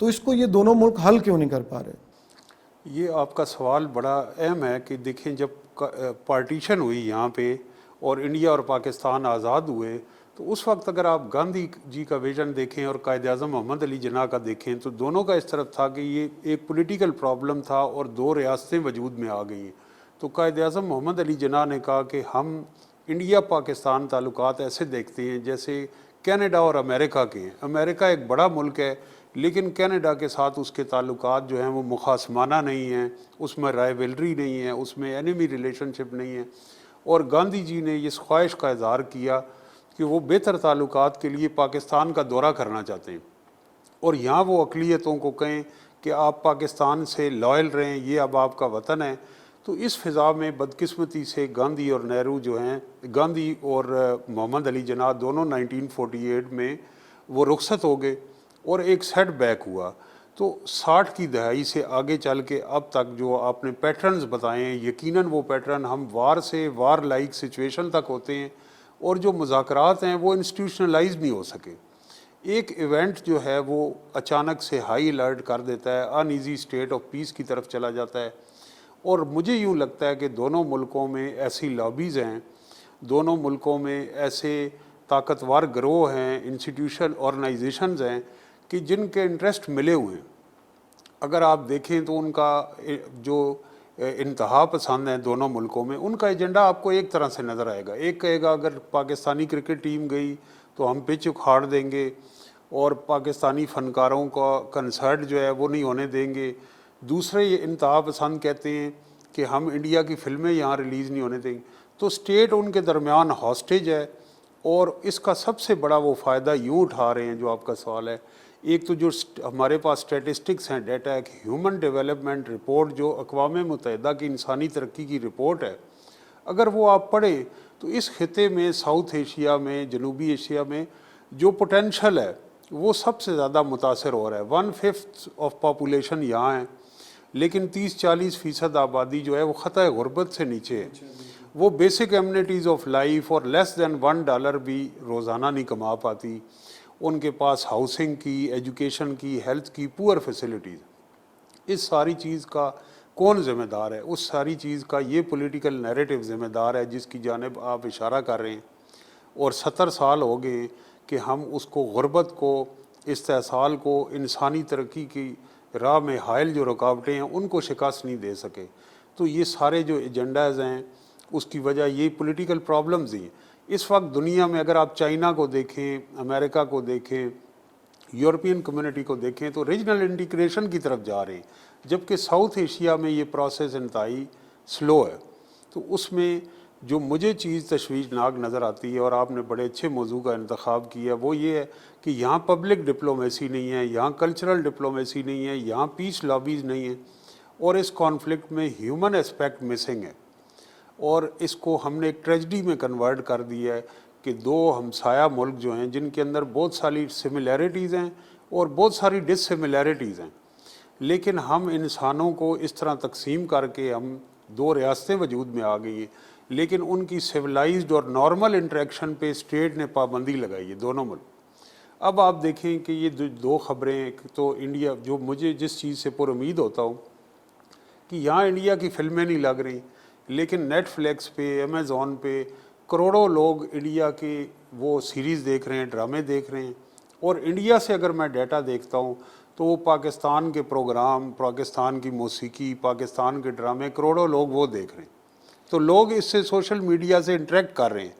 تو اس کو یہ دونوں ملک حل کیوں نہیں کر پا رہے؟ یہ آپ کا سوال بڑا اہم ہے کہ دیکھیں جب پارٹیشن ہوئی یہاں پہ اور انڈیا اور پاکستان آزاد ہوئے تو اس وقت اگر آپ گاندھی جی کا ویژن دیکھیں اور قائد اعظم محمد علی جناح کا دیکھیں تو دونوں کا اس طرف تھا کہ یہ ایک پولیٹیکل پرابلم تھا اور دو ریاستیں وجود میں آ گئی ہیں. تو قائد اعظم محمد علی جناح نے کہا کہ ہم انڈیا پاکستان تعلقات ایسے دیکھتے ہیں جیسے کینیڈا اور امریکہ کے ہیں. امریکہ ایک بڑا ملک ہے لیکن کینیڈا کے ساتھ اس کے تعلقات جو ہیں وہ مخاصمانہ نہیں ہیں, اس میں رائیولری نہیں ہے, اس میں اینیمی ریلیشن شپ نہیں ہے. اور گاندھی جی نے اس خواہش کا اظہار کیا کہ وہ بہتر تعلقات کے لیے پاکستان کا دورہ کرنا چاہتے ہیں اور یہاں وہ اقلیتوں کو کہیں کہ آپ پاکستان سے لائل رہیں, یہ اب آپ کا وطن ہے. تو اس فضا میں بدقسمتی سے گاندھی اور نہرو جو ہیں, گاندھی اور محمد علی جناح دونوں 1948 میں وہ رخصت ہو گئے اور ایک سیٹ بیک ہوا. تو 60 کی دہائی سے آگے چل کے اب تک جو آپ نے پیٹرنز بتائے ہیں, یقیناً وہ پیٹرن ہم وار سے وار لائک سچویشن تک ہوتے ہیں اور جو مذاکرات ہیں وہ انسٹیٹیوشنلائز نہیں ہو سکے. ایک ایونٹ جو ہے وہ اچانک سے ہائی الرٹ کر دیتا ہے, ان ایزی اسٹیٹ آف پیس کی طرف چلا جاتا ہے. اور مجھے یوں لگتا ہے کہ دونوں ملکوں میں ایسی لابیز ہیں, دونوں ملکوں میں ایسے طاقتور گروہ ہیں, انسٹیٹیوشن آرگنائزیشنز ہیں کہ جن کے انٹرسٹ ملے ہوئے ہیں. اگر آپ دیکھیں تو ان کا جو انتہا پسند ہیں دونوں ملکوں میں, ان کا ایجنڈا آپ کو ایک طرح سے نظر آئے گا. ایک کہے گا اگر پاکستانی کرکٹ ٹیم گئی تو ہم پچ اکھاڑ دیں گے اور پاکستانی فنکاروں کا کنسرٹ جو ہے وہ نہیں ہونے دیں گے. دوسرے یہ انتہا پسند کہتے ہیں کہ ہم انڈیا کی فلمیں یہاں ریلیز نہیں ہونے دیں گے. تو اسٹیٹ ان کے درمیان ہاسٹیج ہے اور اس کا سب سے بڑا وہ فائدہ یوں اٹھا رہے ہیں جو آپ کا سوال ہے. ایک تو جو ہمارے پاس اسٹیٹسٹکس ہیں, ڈیٹا ہے, کہ ہیومن ڈیولپمنٹ رپورٹ جو اقوام متحدہ کی انسانی ترقی کی رپورٹ ہے, اگر وہ آپ پڑھیں تو اس خطے میں ساؤتھ ایشیا میں, جنوبی ایشیا میں جو پوٹینشل ہے وہ سب سے زیادہ متاثر ہو رہا ہے. 1/5 آف پاپولیشن یہاں ہے لیکن 30-40% آبادی جو ہے وہ خطۂ غربت سے نیچے ہے. وہ بیسک ایمنیٹیز آف لائف اور لیس دین $1 بھی روزانہ نہیں کما پاتی. ان کے پاس ہاؤسنگ کی, ایجوکیشن کی, ہیلتھ کی پور فیسلٹیز. اس ساری چیز کا کون ذمہ دار ہے؟ اس ساری چیز کا یہ پولیٹیکل نیریٹو ذمہ دار ہے جس کی جانب آپ اشارہ کر رہے ہیں. اور 70 سال ہو گئے کہ ہم اس کو, غربت کو, استحصال کو, انسانی ترقی کی راہ میں حائل جو رکاوٹیں ہیں ان کو شکست نہیں دے سکے. تو یہ سارے جو ایجنڈاز ہیں اس کی وجہ یہ پولیٹیکل پرابلمز ہی ہیں. اس وقت دنیا میں اگر آپ چائنا کو دیکھیں, امریکہ کو دیکھیں, یورپین کمیونٹی کو دیکھیں تو ریجنل انٹیگریشن کی طرف جا رہے ہیں, جبکہ ساؤتھ ایشیا میں یہ پروسیس انتہائی سلو ہے. تو اس میں جو مجھے چیز تشویشناک نظر آتی ہے, اور آپ نے بڑے اچھے موضوع کا انتخاب کیا, وہ یہ ہے کہ یہاں پبلک ڈپلومیسی نہیں ہے, یہاں کلچرل ڈپلومیسی نہیں ہے, یہاں پیس لابیز نہیں ہیں, اور اس کانفلکٹ میں ہیومن اسپیکٹ مسنگ ہے. اور اس کو ہم نے ایک ٹریجڈی میں کنورٹ کر دیا ہے کہ دو ہمسایہ ملک جو ہیں جن کے اندر بہت ساری سملیرٹیز ہیں اور بہت ساری ڈس سملیرٹیز ہیں, لیکن ہم انسانوں کو اس طرح تقسیم کر کے ہم دو ریاستیں وجود میں آ گئی ہیں, لیکن ان کی سویلائزڈ اور نارمل انٹریکشن پہ اسٹیٹ نے پابندی لگائی ہے دونوں ملک. اب آپ دیکھیں کہ یہ دو خبریں, تو انڈیا, جو مجھے جس چیز سے پر امید ہوتا ہوں کہ یہاں انڈیا کی فلمیں نہیں لگ رہی, لیکن نیٹ فلیکس پہ, امیزون پہ کروڑوں لوگ انڈیا کے وہ سیریز دیکھ رہے ہیں, ڈرامے دیکھ رہے ہیں. اور انڈیا سے اگر میں ڈیٹا دیکھتا ہوں تو وہ پاکستان کے پروگرام, پاکستان کی موسیقی, پاکستان کے ڈرامے کروڑوں لوگ وہ دیکھ رہے ہیں. تو لوگ اس سے سوشل میڈیا سے انٹریکٹ کر رہے ہیں,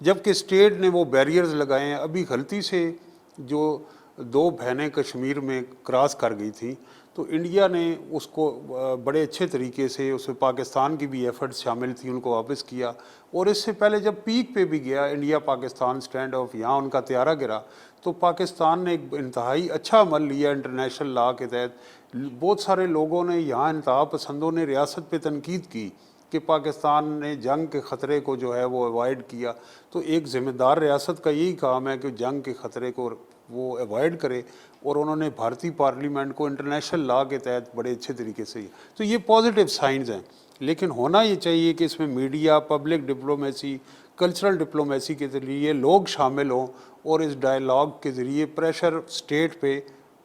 جبکہ اسٹیٹ نے وہ بیریئرز لگائے ہیں. ابھی غلطی سے جو 2 بہنیں کشمیر میں کراس کر گئی تھیں تو انڈیا نے اس کو بڑے اچھے طریقے سے, اس میں پاکستان کی بھی ایفرٹس شامل تھیں, ان کو واپس کیا. اور اس سے پہلے جب پیک پہ بھی گیا انڈیا پاکستان اسٹینڈ آف, یہاں ان کا طیارہ گرا, تو پاکستان نے ایک انتہائی اچھا عمل لیا انٹرنیشنل لا کے تحت. بہت سارے لوگوں نے, یہاں انتہا پسندوں نے ریاست پہ تنقید کی کہ پاکستان نے جنگ کے خطرے کو جو ہے وہ اوائڈ کیا. تو ایک ذمہ دار ریاست کا یہی کام ہے کہ جنگ کے خطرے کو وہ اوائڈ کرے, اور انہوں نے بھارتی پارلیمنٹ کو انٹرنیشنل لا کے تحت بڑے اچھے طریقے سے. تو یہ پازیٹیو سائنز ہیں, لیکن ہونا یہ چاہیے کہ اس میں media, public diplomacy, cultural diplomacy کے ذریعے لوگ شامل ہوں, اور اس ڈائلاگ کے ذریعے پریشر اسٹیٹ پہ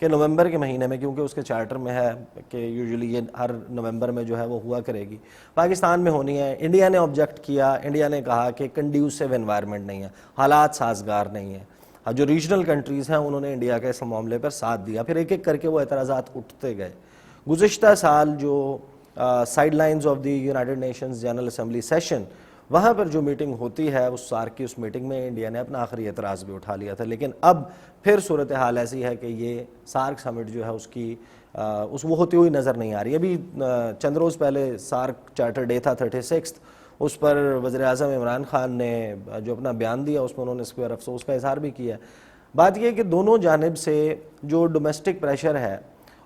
کہ نومبر کے مہینے میں، کیونکہ اس کے چارٹر میں ہے کہ یوزلی یہ ہر نومبر میں جو ہے وہ ہوا کرے گی، پاکستان میں ہونی ہے. انڈیا نے آبجیکٹ کیا، انڈیا نے کہا کہ کنڈیوسو انوائرمنٹ نہیں ہے، حالات سازگار نہیں ہیں. جو ریجنل کنٹریز ہیں انہوں نے انڈیا کے اس معاملے پر ساتھ دیا، پھر ایک ایک کر کے وہ اعتراضات اٹھتے گئے. گزشتہ سال جو side lines of the United nations general assembly session, وہاں پر جو میٹنگ ہوتی ہے اس سارک کی، اس میٹنگ میں انڈیا نے اپنا آخری اعتراض بھی اٹھا لیا تھا. لیکن اب پھر صورتحال ایسی ہے کہ یہ سارک سمٹ جو ہے اس کی وہ ہوتی ہوئی نظر نہیں آ رہی. ابھی چند روز پہلے سارک چارٹر ڈے تھا 36، اس پر وزیر اعظم عمران خان نے جو اپنا بیان دیا اس میں انہوں نے اس پر افسوس کا اظہار بھی کیا. بات یہ کہ دونوں جانب سے جو ڈومیسٹک پریشر ہے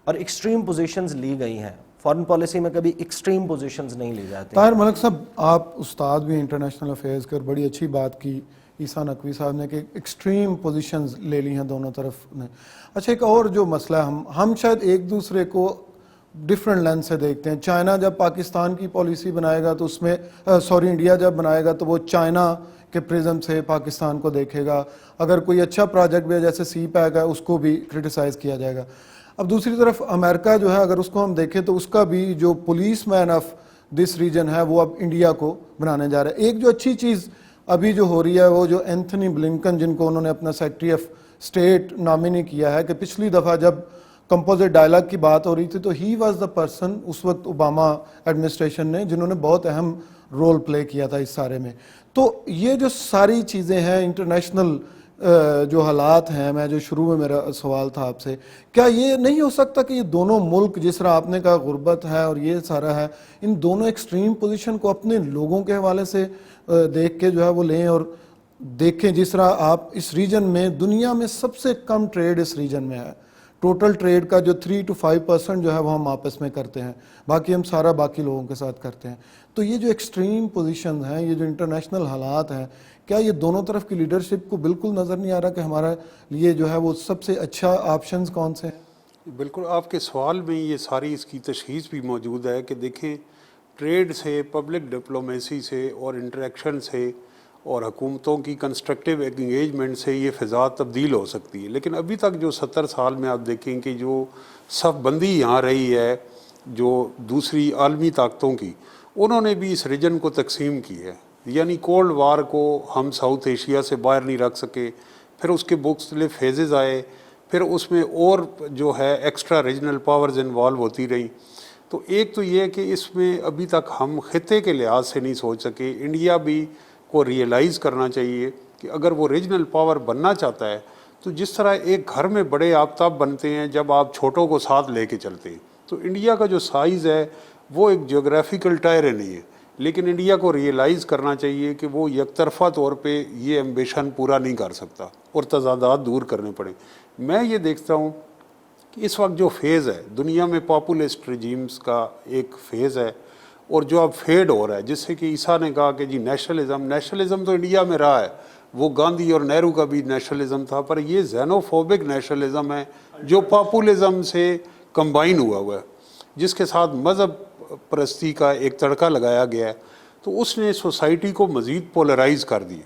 اور ایکسٹریم پوزیشنز لی گئی ہیں، فارن پالیسی میں کبھی ایکسٹریم پوزیشنز نہیں لی جاتی. طاہر ملک صاحب، آپ استاد بھی انٹرنیشنل افیئرز کے، اور بڑی اچھی بات کی عیسیٰ نقوی صاحب نے کہ ایکسٹریم پوزیشنز لے لی ہیں دونوں طرف نے. اچھا، ایک اور جو مسئلہ ہے، ہم شاید ایک دوسرے کو ڈفرینٹ لینس سے دیکھتے ہیں. چائنا جب پاکستان کی پالیسی بنائے گا تو اس میں انڈیا جب بنائے گا تو وہ چائنا کے پرزم سے پاکستان کو دیکھے گا. اگر کوئی اچھا پروجیکٹ بھی ہے جیسے سی پیک ہے، اس کو بھی کرٹیسائز کیا جائے گا. اب دوسری طرف امریکہ جو ہے، اگر اس کو ہم دیکھیں تو اس کا بھی جو policeman of this region ہے وہ اب انڈیا کو بنانے جا رہا ہے. ایک جو اچھی چیز ابھی جو ہو رہی ہے وہ جو اینتھنی بلنکن، جن کو انہوں نے اپنا سیکرٹری آف اسٹیٹ نامینی کیا ہے، کہ پچھلی دفعہ جب کمپوزٹ ڈائلاگ کی بات ہو رہی تھی تو ہی واز دا پرسن اس وقت اوباما ایڈمنسٹریشن نے جنہوں نے بہت اہم رول پلے کیا تھا اس سارے میں. تو یہ جو ساری چیزیں ہیں، انٹرنیشنل جو حالات ہیں، میں جو شروع میں میرا سوال تھا آپ سے، کیا یہ نہیں ہو سکتا کہ یہ دونوں ملک، جس طرح آپ نے کہا غربت ہے اور یہ سارا ہے، ان دونوں ایکسٹریم پوزیشن کو اپنے لوگوں کے حوالے سے دیکھ کے جو ہے وہ لیں اور دیکھیں؟ جس طرح آپ اس ریجن میں، دنیا میں سب سے کم ٹریڈ اس ریجن میں ہے، ٹوٹل ٹریڈ کا جو 3 to 5% جو ہے وہ ہم آپس میں کرتے ہیں، باقی ہم سارا باقی لوگوں کے ساتھ کرتے ہیں. تو یہ جو ایکسٹریم پوزیشن ہیں، یہ جو انٹرنیشنل حالات ہیں، کیا یہ دونوں طرف کی لیڈرشپ کو بالکل نظر نہیں آ رہا کہ ہمارا یہ جو ہے وہ سب سے اچھا آپشنز کون سے ہیں؟ بالکل، آپ کے سوال میں یہ ساری اس کی تشخیص بھی موجود ہے کہ دیکھیں، ٹریڈ سے، پبلک ڈپلومیسی سے اور انٹریکشن سے اور حکومتوں کی کنسٹرکٹیو انگیجمنٹ سے یہ فضا تبدیل ہو سکتی ہے. لیکن ابھی تک جو 70 سال میں آپ دیکھیں کہ جو صف بندی یہاں رہی ہے جو دوسری عالمی طاقتوں کی، انہوں نے بھی اس ریجن کو تقسیم کی ہے. یعنی کولڈ وار کو ہم ساؤتھ ایشیا سے باہر نہیں رکھ سکے، پھر اس کے مختلف فیزز آئے، پھر اس میں اور جو ہے ایکسٹرا ریجنل پاورز انوالو ہوتی رہیں. تو ایک تو یہ کہ اس میں ابھی تک ہم خطے کے لحاظ سے نہیں سوچ سکے. انڈیا بھی کو ریئلائز کرنا چاہیے کہ اگر وہ ریجنل پاور بننا چاہتا ہے تو جس طرح ایک گھر میں بڑے آفتاب بنتے ہیں جب آپ چھوٹوں کو ساتھ لے کے چلتے ہیں، تو انڈیا کا جو سائز ہے وہ ایک جیوگرافیکل ٹائر نہیں ہے. لیکن انڈیا کو ریئلائز کرنا چاہیے کہ وہ یک طرفہ طور پہ یہ ایمبیشن پورا نہیں کر سکتا اور تضادات دور کرنے پڑیں. میں یہ دیکھتا ہوں کہ اس وقت جو فیز ہے دنیا میں پاپولسٹ رجیمز کا ایک فیز ہے، اور جو اب فیڈ ہو رہا ہے، جس سے کہ عیسیٰ نے کہا کہ جی نیشنلزم تو انڈیا میں رہا ہے، وہ گاندھی اور نہرو کا بھی نیشنلزم تھا، پر یہ زینوفوبک نیشنلزم ہے جو پاپولزم سے کمبائن ہوا ہے، جس کے ساتھ مذہب پرستی کا ایک تڑکا لگایا گیا ہے. تو اس نے سوسائٹی کو مزید پولرائز کر دی.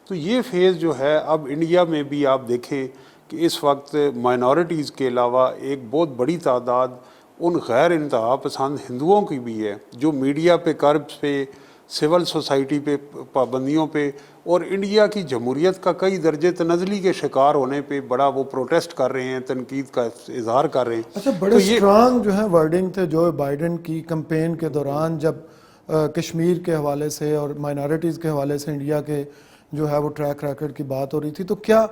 تو یہ فیز جو ہے اب انڈیا میں بھی آپ دیکھیں کہ اس وقت مائنورٹیز کے علاوہ ایک بہت بڑی تعداد ان غیر انتہا پسند ہندوؤں کی بھی ہے جو میڈیا پہ کربس پہ، سول سوسائٹی پہ پابندیوں پہ اور انڈیا کی جمہوریت کا کئی درجے تنزلی کے شکار ہونے پہ بڑا وہ پروٹیسٹ کر رہے ہیں، تنقید کا اظہار کر رہے ہیں. اچھا، بڑے سٹرانگ جو ہیں ورڈنگ تھے جو بائیڈن کی کمپین کے دوران، جب کشمیر کے حوالے سے اور مائنارٹیز کے حوالے سے انڈیا کے جو ہے وہ ٹریک ریکارڈ کی بات ہو رہی تھی. تو کیا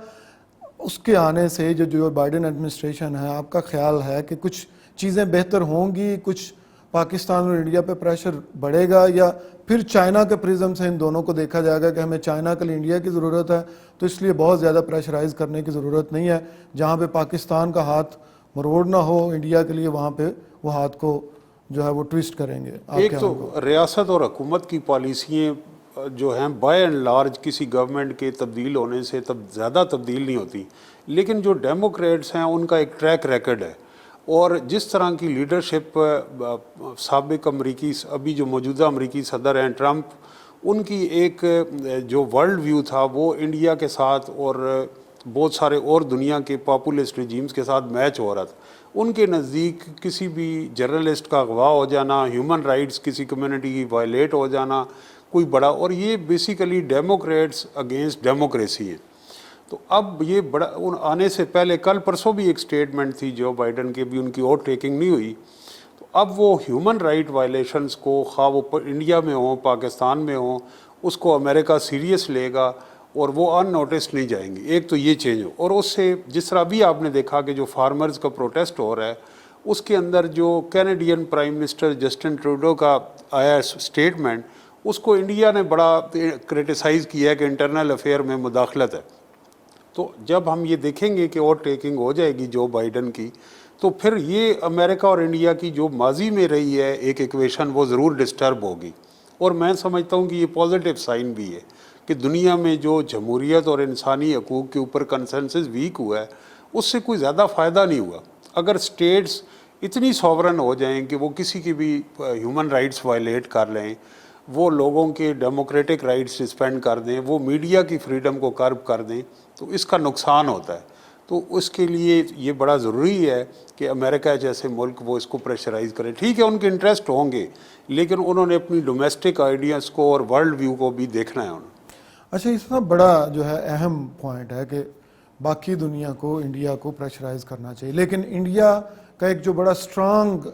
اس کے آنے سے جو بائیڈن ایڈمنسٹریشن ہے، آپ کا خیال ہے کہ کچھ چیزیں بہتر ہوں گی، کچھ پاکستان اور انڈیا پہ پریشر بڑھے گا، یا پھر چائنا کے پرزم سے ان دونوں کو دیکھا جائے گا کہ ہمیں چائنا کے لیے انڈیا کی ضرورت ہے تو اس لیے بہت زیادہ پریشرائز کرنے کی ضرورت نہیں ہے، جہاں پہ پاکستان کا ہاتھ مروڑنا ہو انڈیا کے لیے وہاں پہ وہ ہاتھ کو جو ہے وہ ٹویسٹ کریں گے؟ ایک تو ریاست اور حکومت کی پالیسیاں جو ہیں بائی اینڈ لارج کسی گورنمنٹ کے تبدیل ہونے سے زیادہ تبدیل نہیں ہوتی، لیکن جو ڈیموکریٹس ہیں ان کا ایک ٹریک ریکارڈ ہے، اور جس طرح کی لیڈرشپ سابق امریکی، ابھی جو موجودہ امریکی صدر ہیں ٹرمپ، ان کی ایک جو ورلڈ ویو تھا وہ انڈیا کے ساتھ اور بہت سارے اور دنیا کے پاپولسٹ رجیمز کے ساتھ میچ ہو رہا تھا. ان کے نزدیک کسی بھی جرنلسٹ کا اغوا ہو جانا, ہیومن رائٹس کسی کمیونٹی کی وائلیٹ ہو جانا کوئی بڑا, اور یہ بیسیکلی ڈیموکریٹس اگینسٹ ڈیموکریسی ہے. تو اب یہ بڑا آنے سے پہلے کل پرسوں بھی ایک سٹیٹمنٹ تھی جو بائیڈن کے بھی, ان کی ووٹ ٹیکنگ نہیں ہوئی. تو اب وہ ہیومن رائٹ وائلیشنس کو خواہ وہ انڈیا میں ہوں پاکستان میں ہوں, اس کو امریکہ سیریس لے گا اور وہ ان نوٹس نہیں جائیں گے. ایک تو یہ چینج ہو, اور اس سے جس طرح بھی آپ نے دیکھا کہ جو فارمرز کا پروٹیسٹ ہو رہا ہے اس کے اندر جو Canadian prime minister Justin Trudeau کا آیا سٹیٹمنٹ, اس کو انڈیا نے بڑا کرٹیسائز کیا ہے کہ انٹرنل افیئر میں مداخلت ہے. تو جب ہم یہ دیکھیں گے کہ ووٹ ٹیکنگ ہو جائے گی جو بائیڈن کی, تو پھر یہ امریکہ اور انڈیا کی جو ماضی میں رہی ہے ایک ایکویشن وہ ضرور ڈسٹرب ہوگی. اور میں سمجھتا ہوں کہ یہ پازیٹیو سائن بھی ہے کہ دنیا میں جو جمہوریت اور انسانی حقوق کے اوپر کنسنسس ویک ہوا ہے اس سے کوئی زیادہ فائدہ نہیں ہوا. اگر اسٹیٹس اتنی سوورن ہو جائیں کہ وہ کسی کی بھی ہیومن رائٹس وائلیٹ کر لیں, وہ لوگوں کے ڈیموکریٹک رائٹس سسپینڈ کر دیں, وہ میڈیا کی فریڈم کو کرب کر دیں, تو اس کا نقصان ہوتا ہے. تو اس کے لیے یہ بڑا ضروری ہے کہ امریکہ جیسے ملک وہ اس کو پریشرائز کرے. ٹھیک ہے ان کے انٹرسٹ ہوں گے, لیکن انہوں نے اپنی ڈومیسٹک آئیڈیاز کو اور ورلڈ ویو کو بھی دیکھنا ہے انہوں. اچھا, اس میں بڑا جو ہے اہم پوائنٹ ہے کہ باقی دنیا کو انڈیا کو پریشرائز کرنا چاہیے, لیکن انڈیا کا ایک جو بڑا اسٹرانگ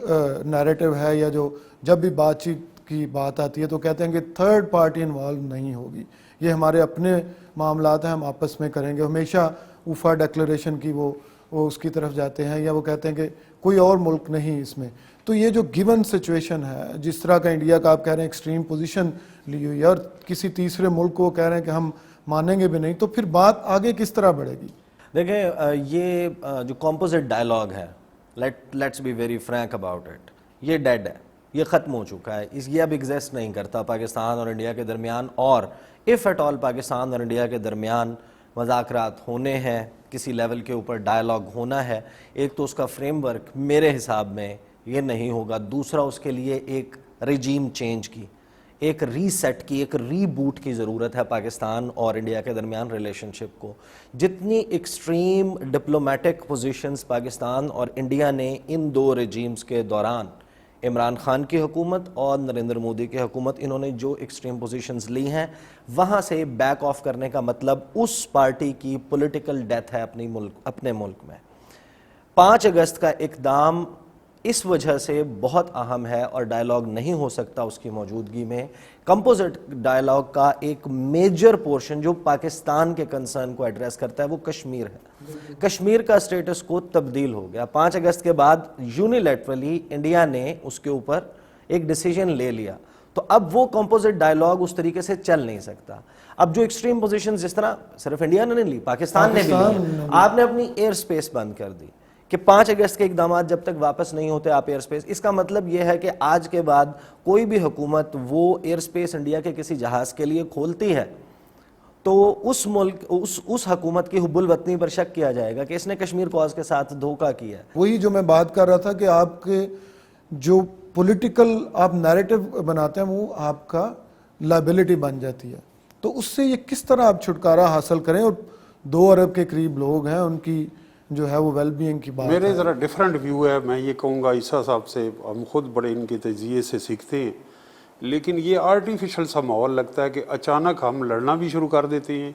نیریٹو ہے, یا جو جب بھی بات چیت کی بات آتی ہے تو کہتے ہیں کہ تھرڈ پارٹی انوالو نہیں ہوگی, یہ ہمارے اپنے معاملات ہیں, ہم آپس میں کریں گے. ہمیشہ اوفا ڈکلریشن کی وہ اس کی طرف جاتے ہیں, یا وہ کہتے ہیں کہ کوئی اور ملک نہیں اس میں. تو یہ جو گیون سچویشن ہے, جس طرح کا انڈیا کا آپ کہہ رہے ہیں ایکسٹریم پوزیشن لی ہوئی ہے, اور کسی تیسرے ملک کو کہہ رہے ہیں کہ ہم مانیں گے بھی نہیں, تو پھر بات آگے کس طرح بڑھے گی؟ دیکھیں, یہ جو کمپوزٹ ڈائلاگ ہے, let's be very frank about it, یہ ڈیڈ ہے, یہ ختم ہو چکا ہے. یہ اب ایگزسٹ نہیں کرتا پاکستان اور انڈیا کے درمیان. اور اف ایٹ آل پاکستان اور انڈیا کے درمیان مذاکرات ہونے ہیں, کسی لیول کے اوپر ڈائلاگ ہونا ہے, ایک تو اس کا فریم ورک میرے حساب میں یہ نہیں ہوگا. دوسرا, اس کے لیے ایک ریجیم چینج کی, ایک ری سیٹ کی, ایک ری بوٹ کی ضرورت ہے پاکستان اور انڈیا کے درمیان ریلیشن شپ کو. جتنی ایکسٹریم ڈپلومیٹک پوزیشنز پاکستان اور انڈیا نے ان دو ریجیمز کے دوران, عمران خان کی حکومت اور نریندر مودی کی حکومت, انہوں نے جو ایکسٹریم پوزیشنز لی ہیں, وہاں سے بیک آف کرنے کا مطلب اس پارٹی کی پولیٹیکل ڈیتھ ہے اپنے ملک میں. 5 اگست کا اقدام اس وجہ سے بہت اہم ہے اور ڈائلاگ نہیں ہو سکتا اس کی موجودگی میں. کمپوزٹ ڈائلاگ کا ایک میجر پورشن جو پاکستان کے کنسرن کو ایڈریس کرتا ہے وہ کشمیر ہے. کشمیر کا سٹیٹس کو تبدیل ہو گیا 5 اگست کے بعد. یونیلیٹرلی انڈیا نے اس کے اوپر ایک ڈیسیجن لے لیا, تو اب وہ کمپوزٹ ڈائلاگ اس طریقے سے چل نہیں سکتا. اب جو ایکسٹریم پوزیشن جس طرح صرف انڈیا نے نہیں لی, پاکستان نے بھی لی. آپ نے اپنی ایئر سپیس بند کر دی کہ 5 اگست کے اقدامات جب تک واپس نہیں ہوتے آپ ایئر سپیس. اس کا مطلب یہ ہے کہ آج کے بعد کوئی بھی حکومت وہ ایئر سپیس انڈیا کے کسی جہاز کے لیے کھولتی ہے تو اس ملک اس حکومت کی حب الوطنی پر شک کیا جائے گا کہ اس نے کشمیر کاز کے ساتھ دھوکہ کیا ہے. وہی جو میں بات کر رہا تھا کہ آپ کے جو پولیٹیکل آپ نیریٹو بناتے ہیں وہ آپ کا لائبلٹی بن جاتی ہے. تو اس سے یہ کس طرح آپ چھٹکارا حاصل کریں؟ اور 2 ارب کے قریب لوگ ہیں, ان کی جو ہے وہ ویل بینگ کی بات میرے ذرا ڈیفرنٹ ویو ہے. میں یہ کہوں گا عیسیٰ صاحب سے, ہم خود بڑے ان کے تجزیے سے سیکھتے ہیں, لیکن یہ آرٹیفیشل سا ماحول لگتا ہے کہ اچانک ہم لڑنا بھی شروع کر دیتے ہیں,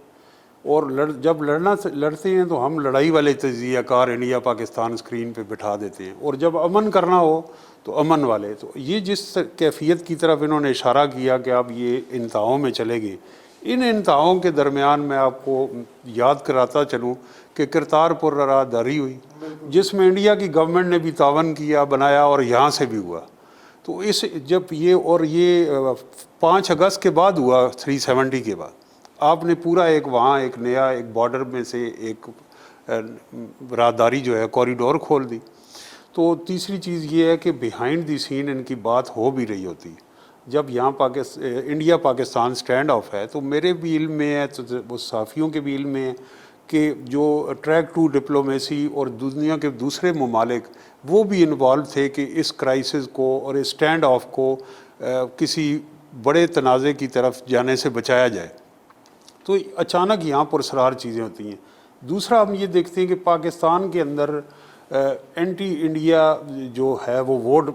اور جب لڑتے ہیں تو ہم لڑائی والے تجزیہ کار انڈیا پاکستان اسکرین پہ بٹھا دیتے ہیں, اور جب امن کرنا ہو تو امن والے. تو یہ جس کیفیت کی طرف انہوں نے اشارہ کیا کہ اب یہ انتہاؤں میں چلے گئے, ان انتہاؤں کے درمیان میں آپ کو یاد کراتا چلوں کہ کرتارپور راہداری ہوئی, جس میں انڈیا کی گورنمنٹ نے بھی تعاون کیا, بنایا, اور یہاں سے بھی ہوا. تو جب یہ 5 اگست کے بعد ہوا, 370 کے بعد, آپ نے پورا وہاں ایک نیا ایک بارڈر میں سے ایک راہداری جو ہے کوریڈور کھول دی. تو تیسری چیز یہ ہے کہ بیہائنڈ دی سین ان کی بات ہو بھی رہی ہوتی ہے. جب یہاں انڈیا پاکستان سٹینڈ آف ہے تو میرے بھی علم میں ہے, تو صحافیوں کے بھی علم میں ہے کہ جو ٹریک ٹو ڈپلومیسی اور دنیا کے دوسرے ممالک وہ بھی انوالو تھے کہ اس کرائسس کو اور اس سٹینڈ آف کو کسی بڑے تنازع کی طرف جانے سے بچایا جائے. تو اچانک یہاں پرسرار چیزیں ہوتی ہیں. دوسرا ہم یہ دیکھتے ہیں کہ پاکستان کے اندر اینٹی انڈیا جو ہے وہ ووٹ،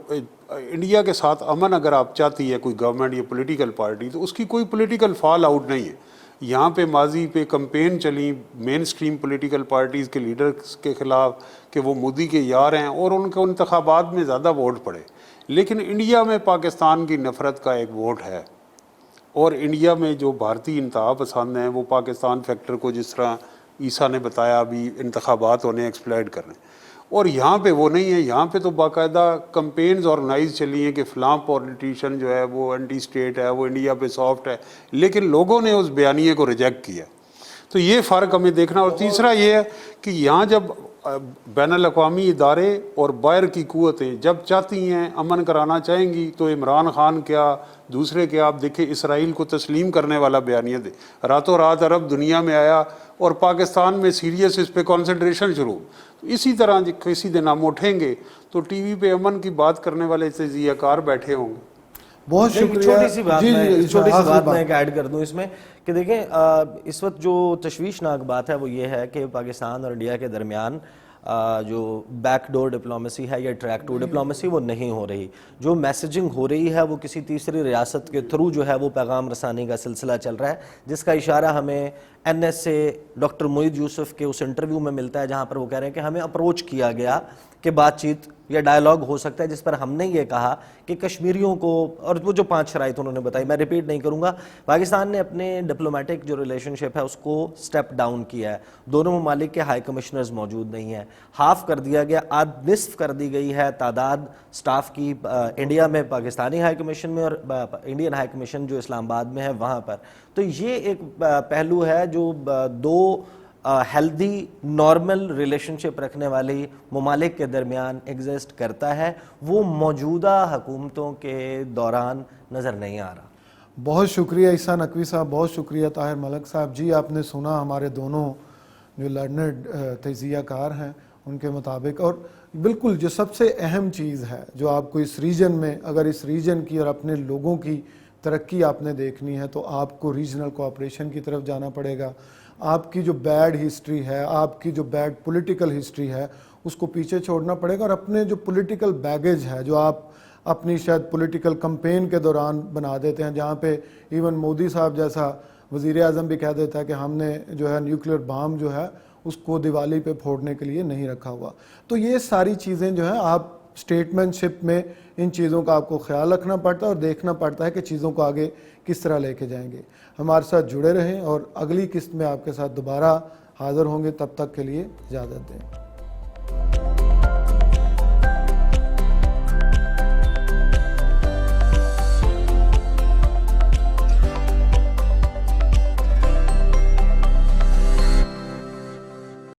انڈیا کے ساتھ امن اگر آپ چاہتی ہے کوئی گورنمنٹ یا پولیٹیکل پارٹی، تو اس کی کوئی پولیٹیکل فال آؤٹ نہیں ہے. یہاں پہ ماضی پہ کمپین چلی مین سٹریم پولیٹیکل پارٹیز کے لیڈرز کے خلاف کہ وہ مودی کے یار ہیں اور ان کو انتخابات میں زیادہ ووٹ پڑے. لیکن انڈیا میں پاکستان کی نفرت کا ایک ووٹ ہے، اور انڈیا میں جو بھارتی انتہا پسند ہیں وہ پاکستان فیکٹر کو جس طرح عیسیٰ نے بتایا ابھی انتخابات ہونے ایکسپلائٹ کر رہے ہیں، اور یہاں پہ وہ نہیں ہے. یہاں پہ تو باقاعدہ کمپینز آرگنائز چلی ہیں کہ فلاں پولیٹیشین جو ہے وہ اینٹی اسٹیٹ ہے، وہ انڈیا پہ سافٹ ہے، لیکن لوگوں نے اس بیانیے کو ریجیکٹ کیا. تو یہ فرق ہمیں دیکھنا. اور تیسرا یہ ہے کہ یہاں جب بین الاقوامی ادارے اور باہر کی قوتیں جب چاہتی ہیں امن کرانا چاہیں گی تو عمران خان کیا دوسرے کیا، آپ دیکھیں اسرائیل کو تسلیم کرنے والا بیانیہ دے، راتوں رات عرب دنیا میں آیا اور پاکستان میں سیریس اس پہ کانسنٹریشن شروع. اسی طرح کسی دن ہم اٹھیں گے تو ٹی وی پہ امن کی بات کرنے والے تجزیہ کار بیٹھے ہوں گے. بہت شکریہ. چھوٹی سی بات میں ایک ایڈ کر دوں اس میں کہ دیکھیں اس وقت جو تشویشناک بات ہے وہ یہ ہے کہ پاکستان اور انڈیا کے درمیان جو بیک ڈور ڈپلومیسی ہے یا ٹریک ٹو ڈپلومیسی وہ نہیں ہو رہی. جو میسیجنگ ہو رہی ہے وہ کسی تیسری ریاست کے تھرو جو ہے وہ پیغام رسانی کا سلسلہ چل رہا ہے، جس کا اشارہ ہمیں NSA ڈاکٹر معید یوسف کے اس انٹرویو میں ملتا ہے جہاں پر وہ کہہ رہے ہیں کہ ہمیں اپروچ کیا گیا کہ بات چیت یا ڈائلاگ ہو سکتا ہے، جس پر ہم نے یہ کہا کہ کشمیریوں کو، اور وہ جو 5 شرائط انہوں نے بتائی میں ریپیٹ نہیں کروں گا. پاکستان نے اپنے ڈپلومیٹک جو ریلیشن شپ ہے اس کو سٹیپ ڈاؤن کیا ہے. دونوں ممالک کے ہائی کمشنرز موجود نہیں ہیں، ہاف کر دیا گیا، نصف کر دی گئی ہے تعداد سٹاف کی انڈیا میں پاکستانی ہائی کمیشن میں اور انڈین ہائی کمیشن جو اسلام آباد میں ہے وہاں پر. تو یہ ایک پہلو ہے جو دو ہیلدی نارمل ریلیشن شپ رکھنے والی ممالک کے درمیان ایگزسٹ کرتا ہے، وہ موجودہ حکومتوں کے دوران نظر نہیں آ رہا. بہت شکریہ عیسیٰ نقوی صاحب، بہت شکریہ طاہر ملک صاحب. جی آپ نے سنا ہمارے دونوں جو لرنڈ تجزیہ کار ہیں ان کے مطابق، اور بالکل جو سب سے اہم چیز ہے جو آپ کو اس ریجن میں، اگر اس ریجن کی اور اپنے لوگوں کی ترقی آپ نے دیکھنی ہے تو آپ کو ریجنل کوآپریشن کی طرف جانا پڑے گا. آپ کی جو بیڈ ہسٹری ہے، آپ کی جو بیڈ پولیٹیکل ہسٹری ہے اس کو پیچھے چھوڑنا پڑے گا، اور اپنے جو پولیٹیکل بیگیج ہے جو آپ اپنی شاید پولیٹیکل کمپین کے دوران بنا دیتے ہیں، جہاں پہ ایون مودی صاحب جیسا وزیر اعظم بھی کہہ دیتا ہے کہ ہم نے جو ہے نیوکلیر بام جو ہے اس کو دیوالی پہ پھوڑنے کے لیے نہیں رکھا ہوا. تو یہ ساری چیزیں جو ہیں آپ اسٹیٹمنٹ شپ میں ان چیزوں کا آپ کو خیال رکھنا پڑتا ہے اور دیکھنا پڑتا ہے کہ چیزوں کو آگے کس طرح لے کے جائیں گے. ہمارے ساتھ جڑے رہیں اور اگلی قسط میں آپ کے ساتھ دوبارہ حاضر ہوں گے. تب تک کے لیے اجازت دیں.